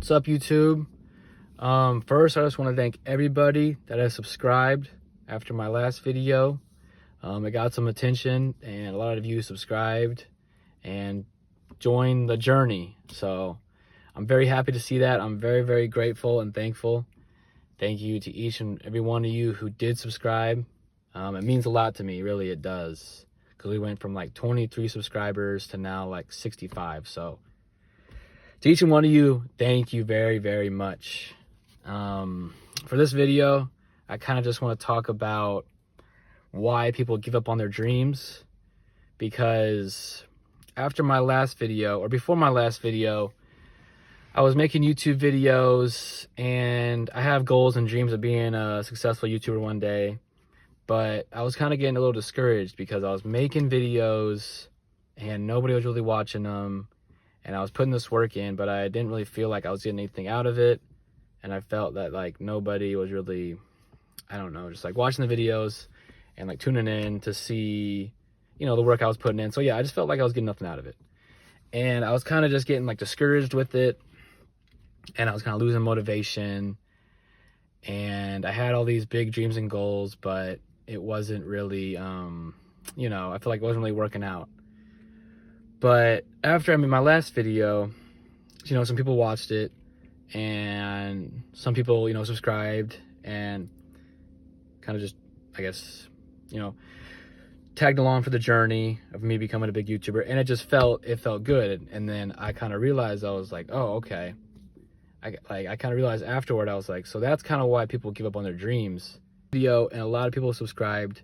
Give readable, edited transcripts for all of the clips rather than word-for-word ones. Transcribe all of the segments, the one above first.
What's up, YouTube? First, I just want to thank everybody that has subscribed after my last video. It got some attention, and a lot of you subscribed and joined the journey. So I'm very happy to see that. I'm very, very grateful and thankful. Thank you to each and every one of you who did subscribe. It means a lot to me, really it does. Because we went from like 23 subscribers to now like 65. So to each and one of you, thank you very, very much. For this video, I kind of just want to talk about why people give up on their dreams. Because after my last video, or before my last video, I was making YouTube videos, and I have goals and dreams of being a successful YouTuber one day. But I was kind of getting a little discouraged because I was making videos and nobody was really watching them. And I was putting this work in, but I didn't really feel like I was getting anything out of it. And I felt that like nobody was really, I don't know, just like watching the videos and like tuning in to see, you know, the work I was putting in. So yeah, I just felt like I was getting nothing out of it. And I was kind of just getting like discouraged with it. And I was kind of losing motivation. And I had all these big dreams and goals, but it wasn't really, you know, I feel like it wasn't really working out. But after I made my last video, you know, some people watched it and some people, you know, subscribed and kind of just, I guess, you know, tagged along for the journey of me becoming a big YouTuber. And it felt good. And then I kind of realized, I was like, oh, okay. I kind of realized afterward, I was like, so that's kind of why people give up on their dreams. And a lot of people subscribed.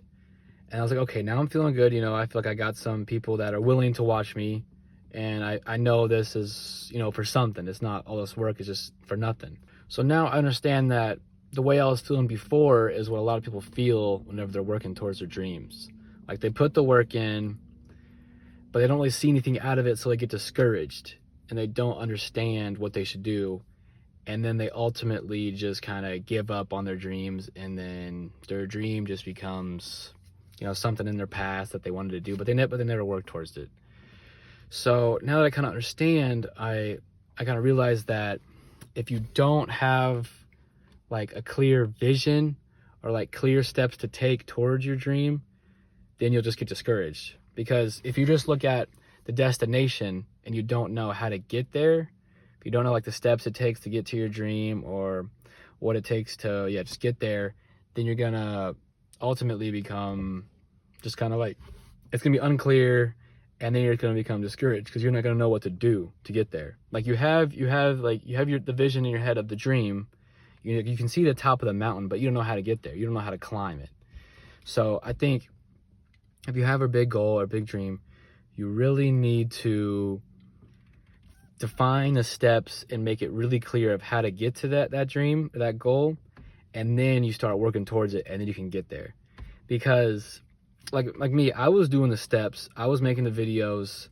And I was like, okay, now I'm feeling good. You know, I feel like I got some people that are willing to watch me. And I know this is, you know, for something. It's not all this work is just for nothing. So now I understand that the way I was feeling before is what a lot of people feel whenever they're working towards their dreams. Like they put the work in, but they don't really see anything out of it, so they get discouraged. And they don't understand what they should do. And then they ultimately just kind of give up on their dreams. And then their dream just becomes, you know, something in their past that they wanted to do, but they never worked towards it. So now that I kind of understand, I kind of realize that if you don't have like a clear vision or like clear steps to take towards your dream, then you'll just get discouraged. Because if you just look at the destination and you don't know how to get there, if you don't know like the steps it takes to get to your dream or what it takes to, just get there, then you're gonna ultimately become just kind of like, it's gonna be unclear, and then you're gonna become discouraged because you're not gonna know what to do to get there. Like you have the vision in your head of the dream. You can see the top of the mountain, but you don't know how to get there. You don't know how to climb it. So I think if you have a big goal or a big dream, you really need to define the steps and make it really clear of how to get to that dream, that goal, and then you start working towards it, and then you can get there. Because like me, I was doing the steps, I was making the videos,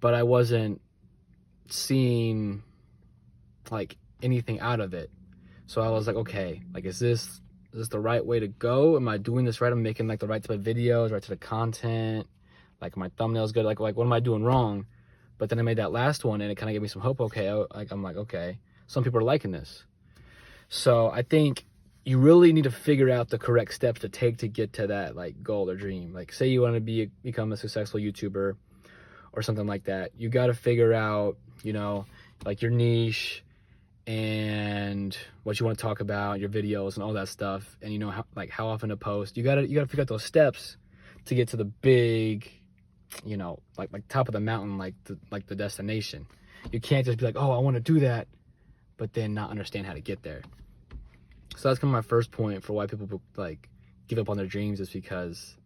but I wasn't seeing like anything out of it. So I was like, okay, like is this the right way to go? Am I doing this right? I'm making like the right type of videos, right to the content, like my thumbnail's good, like what am I doing wrong? But then I made that last one and it kind of gave me some hope. Okay, I'm like, okay, some people are liking this. So I think you really need to figure out the correct steps to take to get to that like goal or dream. Like say you want to become a successful YouTuber or something like that. You got to figure out, you know, like your niche and what you want to talk about, your videos and all that stuff. And you know, how often to post. You got to figure out those steps to get to the big, you know, like top of the mountain, like the destination. You can't just be like, oh, I want to do that, but then not understand how to get there. So that's kind of my first point for why people like give up on their dreams, is because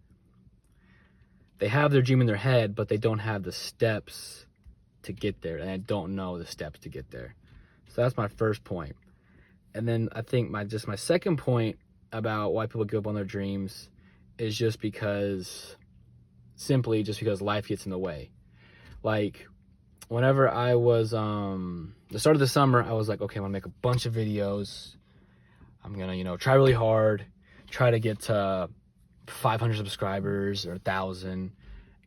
they have their dream in their head, but they don't have the steps to get there, and they don't know the steps to get there. So that's my first point. And then I think my second point about why people give up on their dreams is simply just because life gets in the way. Like whenever I was the start of the summer, I was like, okay, I'm gonna make a bunch of videos. I'm gonna, you know, try really hard, try to get to 500 subscribers or 1,000,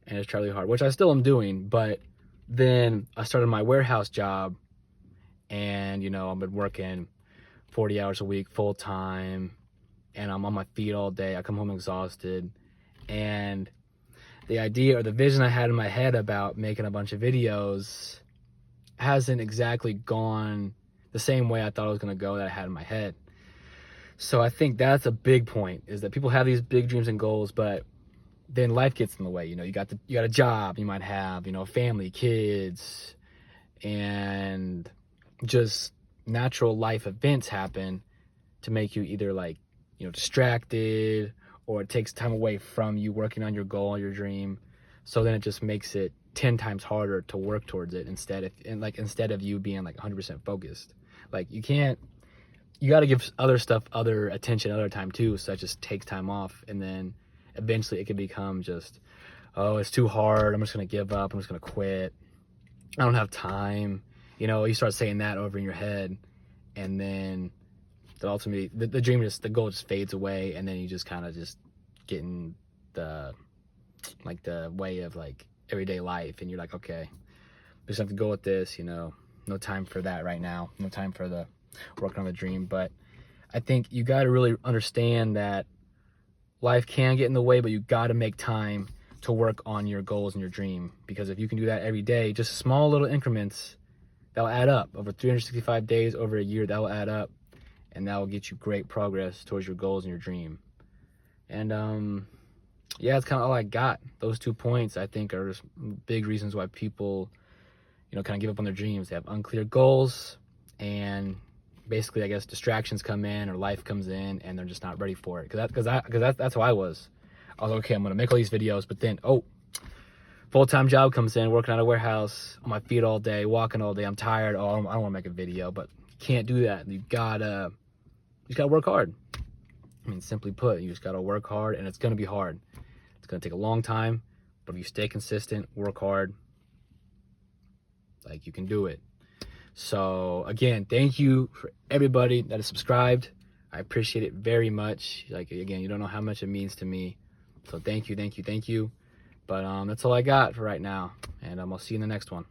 and just try really hard, which I still am doing. But then I started my warehouse job, and you know, I've been working 40 hours a week full time, and I'm on my feet all day. I come home exhausted, and the idea or the vision I had in my head about making a bunch of videos hasn't exactly gone the same way I thought it was going to go that I had in my head. So I think that's a big point, is that people have these big dreams and goals, but then life gets in the way. You know, you got a job, you might have, you know, family, kids, and just natural life events happen to make you either, like, you know, distracted, or it takes time away from you working on your goal, your dream. So then it just makes it 10 times harder to work towards it instead of you being like 100% focused. Like, you got to give other stuff other attention other time too, so that just takes time off, and then eventually it could become just, oh, it's too hard, I'm just going to give up, I'm just going to quit, I don't have time. You know, you start saying that over in your head, and then ultimately the goal just fades away, and then you just kind of just get in the way of like everyday life, and you're like, okay, just have to go with this, you know, no time for that right now, no time for the working on the dream. But I think you got to really understand that life can get in the way, but you got to make time to work on your goals and your dream, because if you can do that every day, just small little increments, that'll add up over 365 days, over a year, that will add up, and that will get you great progress towards your goals and your dream. And yeah, that's kind of all I got. Those 2 points, I think, are just big reasons why people, you know, kind of give up on their dreams. They have unclear goals, and basically, I guess, distractions come in or life comes in, and they're just not ready for it. Because that's how I was. I was like, okay, I'm gonna make all these videos, but then, oh, full-time job comes in, working at a warehouse, on my feet all day, walking all day, I'm tired, oh, I don't want to make a video. But you can't do that. You gotta work hard. I mean, simply put, you just gotta work hard, and it's gonna be hard. It's gonna take a long time, but if you stay consistent, work hard, like, you can do it. So again, thank you for everybody that is subscribed. I appreciate it very much. Like, again, you don't know how much it means to me. So thank you. But that's all I got for right now, and I'll see you in the next one.